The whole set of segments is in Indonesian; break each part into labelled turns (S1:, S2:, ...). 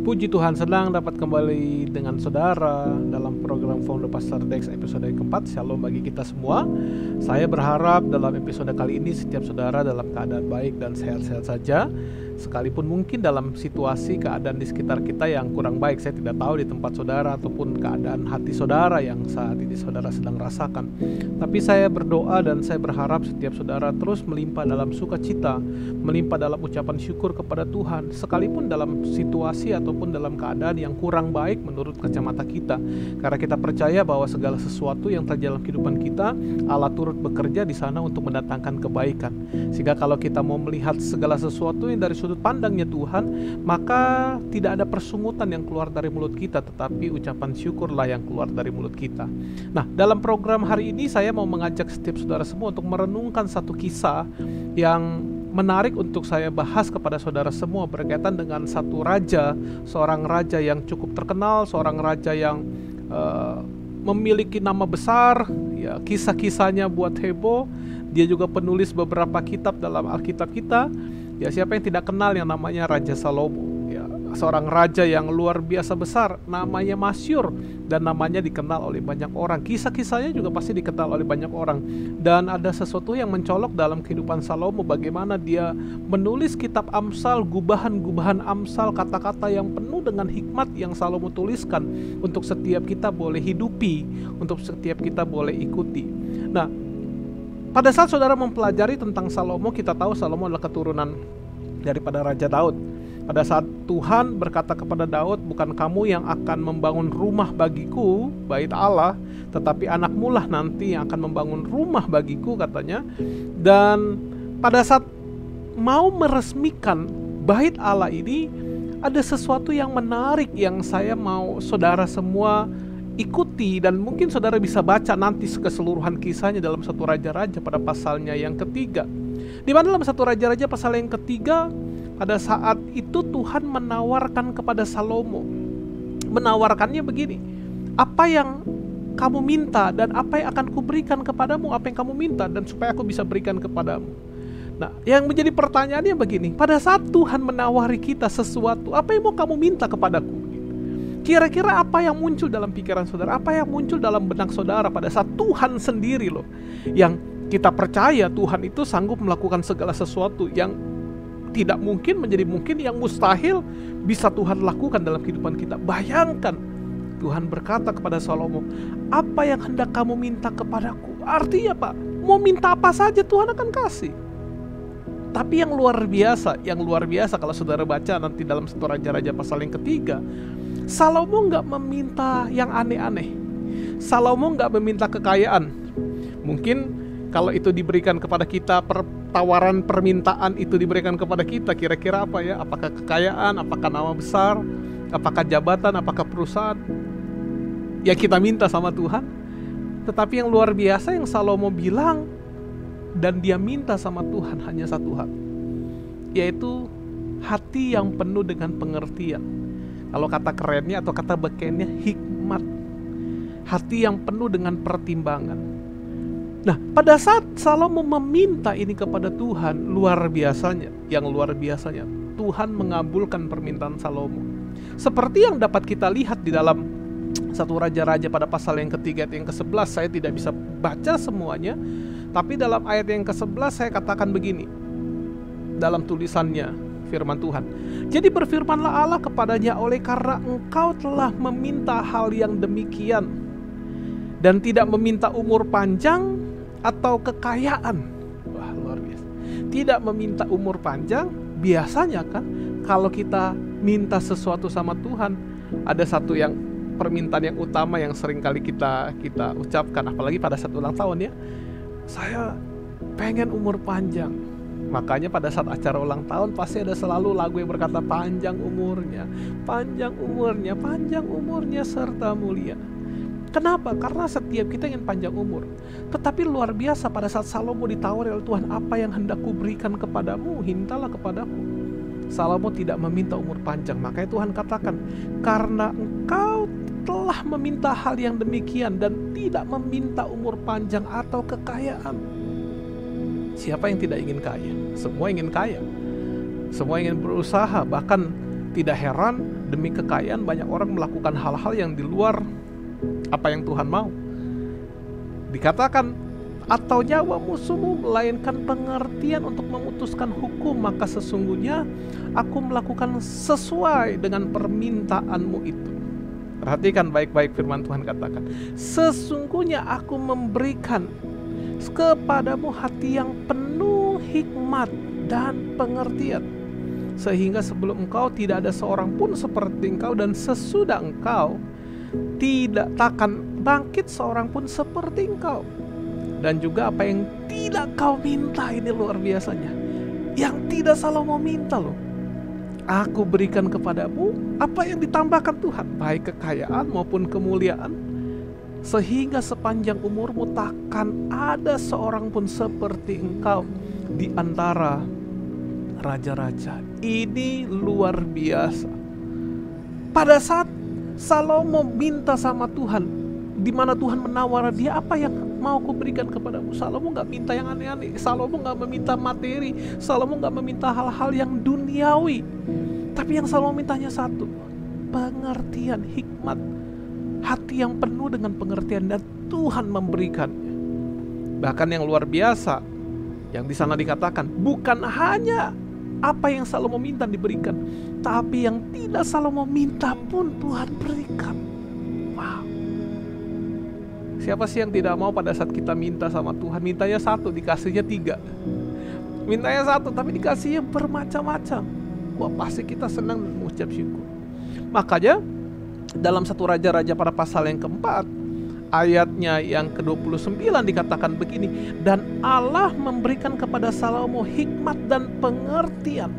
S1: Puji Tuhan, senang dapat kembali dengan saudara dalam program Founder Pastor Dex episode keempat. Shalom bagi kita semua. Saya berharap dalam episode kali ini setiap saudara dalam keadaan baik dan sehat-sehat saja, sekalipun mungkin dalam situasi keadaan di sekitar kita yang kurang baik. Saya tidak tahu di tempat saudara ataupun keadaan hati saudara yang saat ini saudara sedang rasakan. Tapi saya berdoa dan saya berharap setiap saudara terus melimpah dalam sukacita, melimpah dalam ucapan syukur kepada Tuhan, sekalipun dalam situasi ataupun dalam keadaan yang kurang baik menurut kacamata kita. Karena kita percaya bahwa segala sesuatu yang terjadi dalam kehidupan kita, Allah turut bekerja di sana untuk mendatangkan kebaikan. Sehingga kalau kita mau melihat segala sesuatu yang dari sudut pandangnya Tuhan, maka tidak ada persungutan yang keluar dari mulut kita, tetapi ucapan syukurlah yang keluar dari mulut kita. Nah, dalam program hari ini saya mau mengajak setiap saudara semua untuk merenungkan satu kisah yang menarik untuk saya bahas kepada saudara semua, berkaitan dengan satu raja, seorang raja yang cukup terkenal, seorang raja yang memiliki nama besar, ya, kisah-kisahnya buat heboh. Dia juga penulis beberapa kitab dalam Alkitab kita. Ya, siapa yang tidak kenal yang namanya Raja Salomo, ya, seorang raja yang luar biasa besar, namanya masyhur dan namanya dikenal oleh banyak orang. Kisah-kisahnya juga pasti dikenal oleh banyak orang. Dan ada sesuatu yang mencolok dalam kehidupan Salomo, bagaimana dia menulis kitab Amsal, gubahan-gubahan Amsal, kata-kata yang penuh dengan hikmat yang Salomo tuliskan untuk setiap kita boleh hidupi, untuk setiap kita boleh ikuti. Nah, pada saat saudara mempelajari tentang Salomo, kita tahu Salomo adalah keturunan daripada Raja Daud. Pada saat Tuhan berkata kepada Daud, bukan kamu yang akan membangun rumah bagiku, bait Allah, tetapi anakmu lah nanti yang akan membangun rumah bagiku, katanya. Dan pada saat mau meresmikan bait Allah ini, ada sesuatu yang menarik yang saya mau saudara semua ikuti, dan mungkin saudara bisa baca nanti keseluruhan kisahnya dalam satu Raja-Raja pada pasalnya yang ketiga. Di mana dalam satu Raja-Raja pasal yang ketiga, pada saat itu Tuhan menawarkan kepada Salomo. Menawarkannya begini, apa yang kamu minta dan apa yang akan kuberikan kepadamu, apa yang kamu minta dan supaya aku bisa berikan kepadamu. Nah, yang menjadi pertanyaannya begini, pada saat Tuhan menawari kita sesuatu, apa yang mau kamu minta kepadaku? Kira-kira apa yang muncul dalam pikiran saudara? Apa yang muncul dalam benak saudara pada saat Tuhan sendiri loh, yang kita percaya Tuhan itu sanggup melakukan segala sesuatu yang tidak mungkin menjadi mungkin, yang mustahil bisa Tuhan lakukan dalam kehidupan kita. Bayangkan, Tuhan berkata kepada Salomo, apa yang hendak kamu minta kepadaku? Artinya Pak, mau minta apa saja Tuhan akan kasih. Tapi yang luar biasa kalau saudara baca nanti dalam satu Raja-Raja pasal yang ketiga, Salomo nggak meminta yang aneh-aneh. Salomo nggak meminta kekayaan. Mungkin kalau itu diberikan kepada kita, tawaran permintaan itu diberikan kepada kita, kira-kira apa ya? Apakah kekayaan, apakah nama besar, apakah jabatan, apakah perusahaan yang kita minta sama Tuhan? Tetapi yang luar biasa yang Salomo bilang dan dia minta sama Tuhan hanya satu hal, yaitu hati yang penuh dengan pengertian. Kalau kata kerennya atau kata bekennya, hikmat. Hati yang penuh dengan pertimbangan. Nah, pada saat Salomo meminta ini kepada Tuhan, yang luar biasanya, Tuhan mengabulkan permintaan Salomo. Seperti yang dapat kita lihat di dalam satu Raja-Raja pada pasal yang ketiga ayat yang ke-11, saya tidak bisa baca semuanya, tapi dalam ayat yang ke-11 saya katakan begini, dalam tulisannya, firman Tuhan. Jadi berfirmanlah Allah kepadanya, oleh karena engkau telah meminta hal yang demikian dan tidak meminta umur panjang atau kekayaan. Wah, luar biasa. Tidak meminta umur panjang. Biasanya kan kalau kita minta sesuatu sama Tuhan, ada satu yang permintaan yang utama yang sering kali kita ucapkan, apalagi pada saat ulang tahun ya. Saya pengen umur panjang. Makanya pada saat acara ulang tahun pasti ada selalu lagu yang berkata panjang umurnya, panjang umurnya, panjang umurnya serta mulia. Kenapa? Karena setiap kita ingin panjang umur. Tetapi luar biasa pada saat Salomo ditawari oleh Tuhan, apa yang hendak kuberikan kepadamu, mintalah kepadaku. Salomo tidak meminta umur panjang. Makanya Tuhan katakan, karena engkau telah meminta hal yang demikian dan tidak meminta umur panjang atau kekayaan. Siapa yang tidak ingin kaya? Semua ingin kaya. Semua ingin berusaha, bahkan Tidak heran demi kekayaan banyak orang melakukan hal-hal yang di luar apa yang Tuhan mau. Dikatakan, atau nyawa musuhmu melainkan pengertian untuk memutuskan hukum, maka sesungguhnya aku melakukan sesuai dengan permintaanmu itu. Perhatikan baik-baik firman Tuhan katakan, sesungguhnya aku memberikan kepadamu hati yang penuh hikmat dan pengertian, sehingga sebelum engkau tidak ada seorang pun seperti engkau, dan sesudah engkau tidak takkan bangkit seorang pun seperti engkau. Dan juga apa yang tidak kau minta, ini luar biasanya, yang tidak Salomo minta loh, aku berikan kepadamu apa yang ditambahkan Tuhan, baik kekayaan maupun kemuliaan, sehingga sepanjang umurmu takkan ada seorang pun seperti engkau di antara raja-raja. Ini luar biasa. Pada saat Salomo minta sama Tuhan, di mana Tuhan menawar dia, apa yang mau ku berikan kepadamu? Salomo gak minta yang aneh-aneh, Salomo gak meminta materi, Salomo gak meminta hal-hal yang duniawi. Tapi yang Salomo mintanya satu, pengertian, hikmat, hati yang penuh dengan pengertian, dan Tuhan memberikannya. Bahkan yang luar biasa, yang di sana dikatakan, bukan hanya apa yang Salomo minta diberikan, tapi yang tidak Salomo minta pun Tuhan berikan. Wow. Siapa sih yang tidak mau pada saat kita minta sama Tuhan, mintanya satu, dikasihnya tiga. Mintanya satu, tapi dikasihnya bermacam-macam. Wah, pasti kita senang dan mengucap syukur. Makanya dalam satu Raja-Raja pada pasal yang keempat, ayatnya yang ke-29 dikatakan begini, dan Allah memberikan kepada Salomo hikmat dan pengertian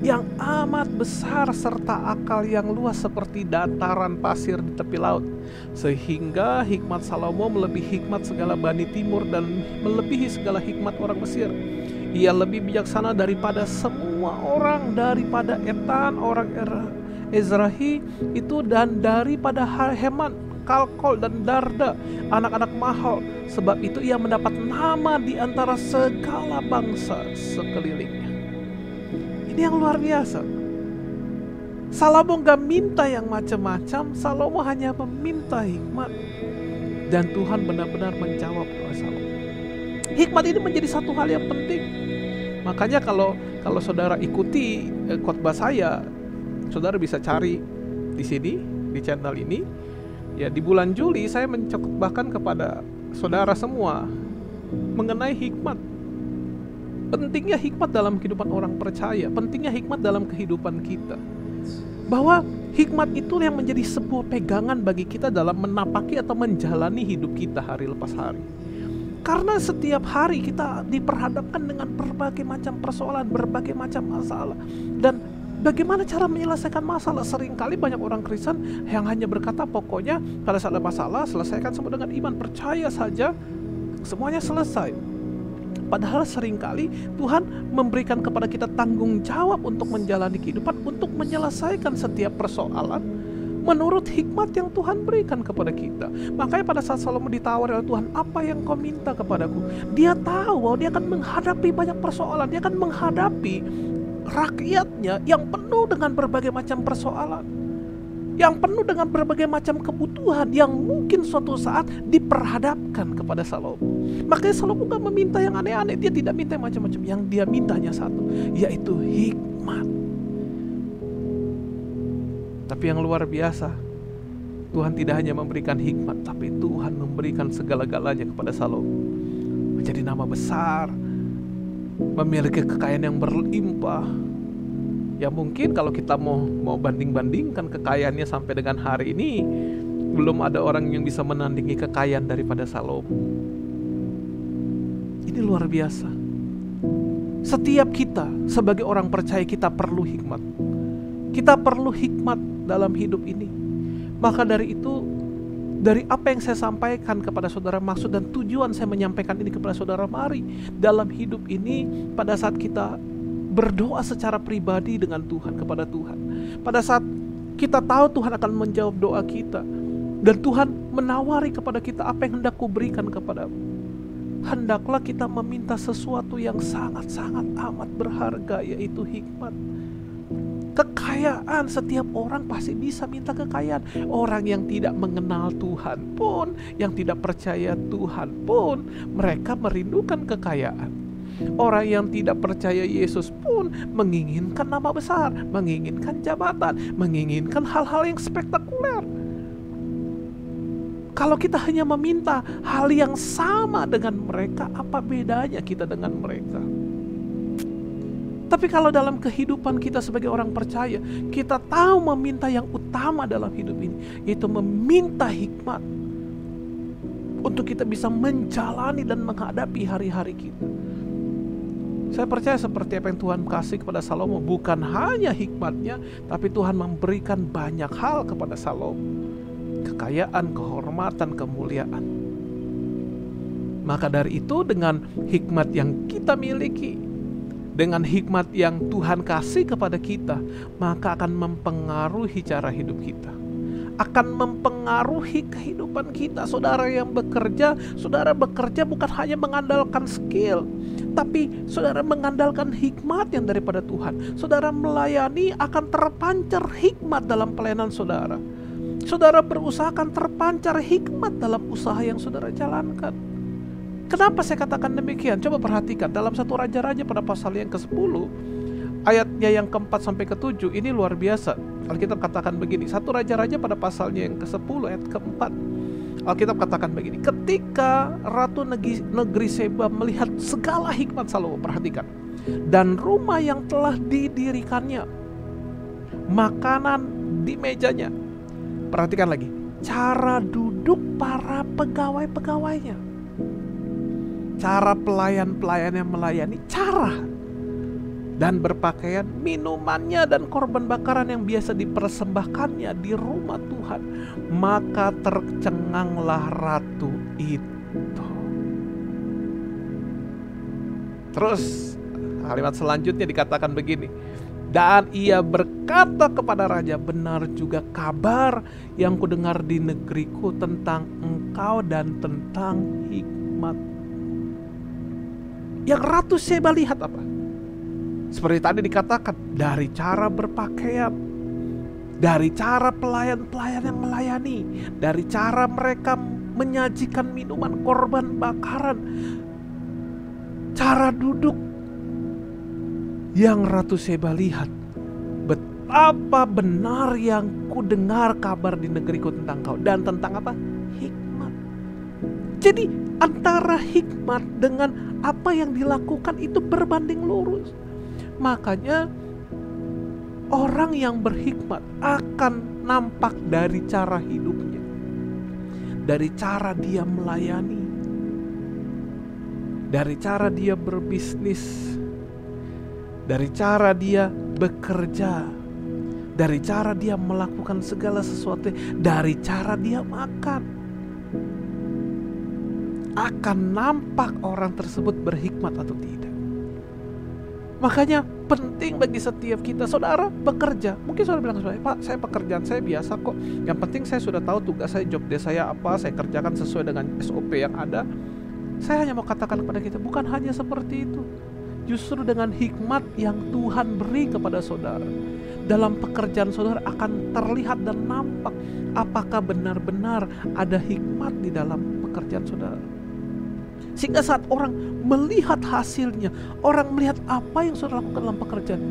S1: yang amat besar serta akal yang luas seperti dataran pasir di tepi laut, sehingga hikmat Salomo melebihi hikmat segala Bani Timur dan melebihi segala hikmat orang Mesir. Ia lebih bijaksana daripada semua orang, daripada Etan orang Ezrahi itu, dan daripada Heman, Kalkol dan Darda, anak-anak Mahol. Sebab itu ia mendapat nama di antara segala bangsa sekelilingnya. Ini yang luar biasa. Salomo gak minta yang macam-macam, Salomo hanya meminta hikmat, dan Tuhan benar-benar menjawab doa Salomo. Hikmat ini menjadi satu hal yang penting. Makanya kalau saudara ikuti khotbah saya, saudara bisa cari di sini, di channel ini. Ya, di bulan Juli saya mencokotbahkan kepada saudara semua mengenai hikmat. Pentingnya hikmat dalam kehidupan orang percaya, pentingnya hikmat dalam kehidupan kita. Bahwa hikmat itu yang menjadi sebuah pegangan bagi kita dalam menapaki atau menjalani hidup kita hari lepas hari. Karena setiap hari kita diperhadapkan dengan berbagai macam persoalan, berbagai macam masalah. Dan bagaimana cara menyelesaikan masalah? Seringkali banyak orang Kristen yang hanya berkata, pokoknya pada saat ada masalah, selesaikan semua dengan iman, percaya saja, semuanya selesai. Padahal seringkali Tuhan memberikan kepada kita tanggung jawab untuk menjalani kehidupan, untuk menyelesaikan setiap persoalan menurut hikmat yang Tuhan berikan kepada kita. Makanya pada saat Salomo ditawari oleh Tuhan, apa yang kau minta kepadaku? Dia tahu bahwa dia akan menghadapi banyak persoalan, dia akan menghadapi rakyatnya yang penuh dengan berbagai macam persoalan, yang penuh dengan berbagai macam kebutuhan yang mungkin suatu saat diperhadapkan kepada Salomo. Makanya Salomo gak meminta yang aneh-aneh, dia tidak minta yang macam-macam. Yang dia mintanya satu, yaitu hikmat. Tapi yang luar biasa, Tuhan tidak hanya memberikan hikmat, tapi Tuhan memberikan segala-galanya kepada Salomo. Menjadi nama besar, memiliki kekayaan yang berlimpah. Ya mungkin kalau kita mau banding-bandingkan kekayaannya sampai dengan hari ini, belum ada orang yang bisa menandingi kekayaan daripada Salomo. Ini luar biasa. Setiap kita sebagai orang percaya, kita perlu hikmat. Kita perlu hikmat dalam hidup ini. Maka dari itu, dari apa yang saya sampaikan kepada saudara, maksud dan tujuan saya menyampaikan ini kepada saudara, mari dalam hidup ini, pada saat kita berdoa secara pribadi dengan Tuhan, kepada Tuhan, pada saat kita tahu Tuhan akan menjawab doa kita, dan Tuhan menawari kepada kita, apa yang hendak kuberikan kepadamu, hendaklah kita meminta sesuatu yang sangat-sangat amat berharga, yaitu hikmat. Kekayaan, setiap orang pasti bisa minta kekayaan. Orang yang tidak mengenal Tuhan pun, yang tidak percaya Tuhan pun, mereka merindukan kekayaan. Orang yang tidak percaya Yesus pun menginginkan nama besar, menginginkan jabatan, menginginkan hal-hal yang spektakuler. Kalau kita hanya meminta hal yang sama dengan mereka, apa bedanya kita dengan mereka? Tapi kalau dalam kehidupan kita sebagai orang percaya, kita tahu meminta yang utama dalam hidup ini, yaitu meminta hikmat untuk kita bisa menjalani dan menghadapi hari-hari kita. Saya percaya seperti apa yang Tuhan kasih kepada Salomo, bukan hanya hikmatnya, tapi Tuhan memberikan banyak hal kepada Salomo. Kekayaan, kehormatan, kemuliaan. Maka dari itu, dengan hikmat yang kita miliki, dengan hikmat yang Tuhan kasih kepada kita, maka akan mempengaruhi cara hidup kita, akan mempengaruhi kehidupan kita. Saudara yang bekerja, saudara bekerja bukan hanya mengandalkan skill, tapi saudara mengandalkan hikmat yang daripada Tuhan. Saudara melayani akan terpancar hikmat dalam pelayanan saudara. Saudara berusaha akan terpancar hikmat dalam usaha yang saudara jalankan. Kenapa saya katakan demikian? Coba perhatikan dalam 1 Raja-Raja pada pasal yang ke-10, ayatnya yang ke-4 sampai ke-7, ini luar biasa. Alkitab katakan begini, 1 Raja-Raja pada pasalnya yang ke-10 ayat ke-4. Alkitab katakan begini, ketika Ratu negeri Seba melihat segala hikmat Salomo, perhatikan, dan rumah yang telah didirikannya, makanan di mejanya, perhatikan lagi, cara duduk para pegawai-pegawainya, cara pelayan-pelayan yang melayani, cara dan berpakaian, minumannya dan korban bakaran yang biasa dipersembahkannya di rumah Tuhan, maka tercenganglah ratu itu. Terus kalimat selanjutnya dikatakan begini, dan ia berkata kepada raja, benar juga kabar yang kudengar di negeriku tentang engkau dan tentang hikmat. Yang Ratu Seba lihat apa? Seperti tadi dikatakan, dari cara berpakaian, dari cara pelayan-pelayan yang melayani, dari cara mereka menyajikan minuman korban bakaran, cara duduk. Yang Ratu Seba lihat, betapa benar yang ku dengar kabar di negeriku tentang kau. Dan tentang apa? Hikmat. Jadi antara hikmat dengan apa yang dilakukan itu berbanding lurus. Makanya orang yang berhikmat akan nampak dari cara hidupnya, dari cara dia melayani, dari cara dia berbisnis, dari cara dia bekerja, dari cara dia melakukan segala sesuatu, dari cara dia makan. Akan nampak orang tersebut berhikmat atau tidak. Makanya penting bagi setiap kita, saudara bekerja. Mungkin saudara bilang, Pak, saya pekerjaan saya biasa kok. Yang penting saya sudah tahu tugas saya, job desk saya apa, saya kerjakan sesuai dengan SOP yang ada. Saya hanya mau katakan kepada kita, bukan hanya seperti itu. Justru dengan hikmat yang Tuhan beri kepada saudara, dalam pekerjaan saudara akan terlihat dan nampak apakah benar-benar ada hikmat di dalam pekerjaan saudara. Sehingga saat orang melihat hasilnya, orang melihat apa yang saudara lakukan dalam pekerjaan,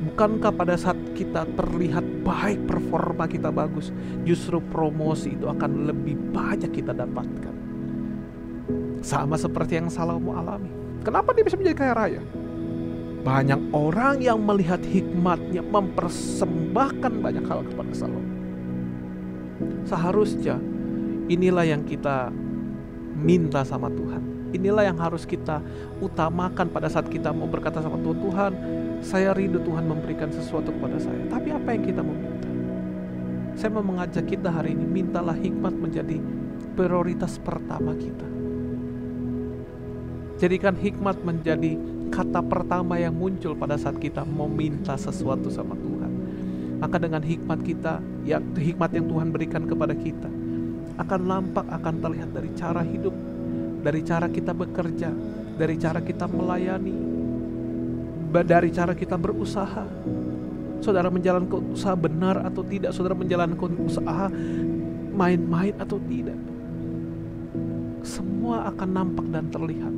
S1: bukankah pada saat kita terlihat baik, performa kita bagus, justru promosi itu akan lebih banyak kita dapatkan. Sama seperti yang Salomo alami. Kenapa dia bisa menjadi kaya raya? Banyak orang yang melihat hikmatnya mempersembahkan banyak hal kepada Salomo. Seharusnya inilah yang kita minta sama Tuhan. Inilah yang harus kita utamakan pada saat kita mau berkata sama Tuhan, Tuhan, saya rindu Tuhan memberikan sesuatu kepada saya. Tapi apa yang kita mau minta? Saya mau mengajak kita hari ini, mintalah hikmat menjadi prioritas pertama kita. Jadikan hikmat menjadi kata pertama yang muncul pada saat kita mau minta sesuatu sama Tuhan. Maka dengan hikmat kita, hikmat yang Tuhan berikan kepada kita, akan nampak, akan terlihat dari cara hidup, dari cara kita bekerja, dari cara kita melayani, dari cara kita berusaha. saudara menjalankan usaha benar atau tidak, saudara menjalankan usaha main-main atau tidak, semua akan nampak dan terlihat.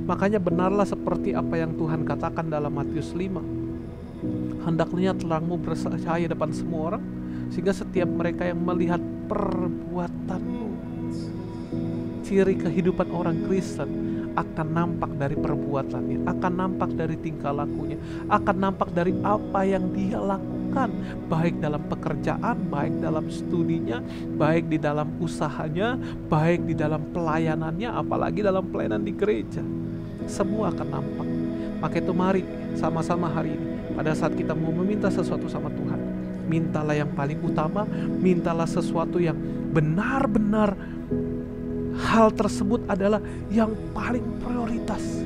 S1: Makanya benarlah seperti apa yang Tuhan katakan dalam Matius 5. Hendaknya terangmu bercahaya depan semua orang, sehingga setiap mereka yang melihat perbuatanmu. Ciri kehidupan orang Kristen akan nampak dari perbuatannya, akan nampak dari tingkah lakunya, akan nampak dari apa yang dia lakukan, baik dalam pekerjaan, baik dalam studinya, baik di dalam usahanya, baik di dalam pelayanannya, apalagi dalam pelayanan di gereja. Semua akan nampak. Maka itu mari sama-sama hari ini, pada saat kita mau meminta sesuatu sama Tuhan, mintalah yang paling utama, mintalah sesuatu yang benar-benar hal tersebut adalah yang paling prioritas.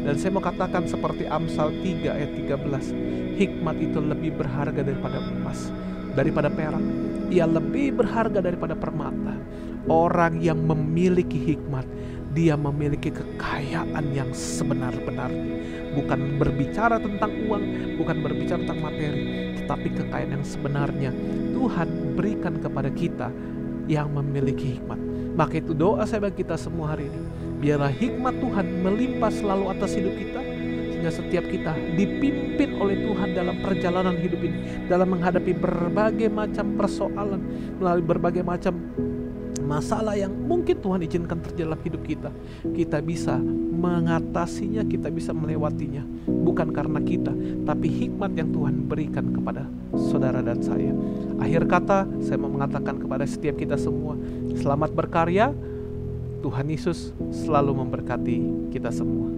S1: Dan saya mau katakan seperti Amsal 3 ayat 13, hikmat itu lebih berharga daripada emas, daripada perak. Ia lebih berharga daripada permata. Orang yang memiliki hikmat, dia memiliki kekayaan yang sebenar-benarnya. Bukan berbicara tentang uang, bukan berbicara tentang materi, tetapi kekayaan yang sebenarnya Tuhan berikan kepada kita yang memiliki hikmat. Maka itu doa saya bagi kita semua hari ini, biarlah hikmat Tuhan melimpah selalu atas hidup kita, sehingga setiap kita dipimpin oleh Tuhan dalam perjalanan hidup ini, dalam menghadapi berbagai macam persoalan, melalui berbagai macam masalah yang mungkin Tuhan izinkan terjadi dalam hidup kita. Kita bisa mengatasinya, kita bisa melewatinya, bukan karena kita, tapi hikmat yang Tuhan berikan kepada saudara dan saya. Akhir kata, saya mau mengatakan kepada setiap kita semua, selamat berkarya. Tuhan Yesus selalu memberkati kita semua.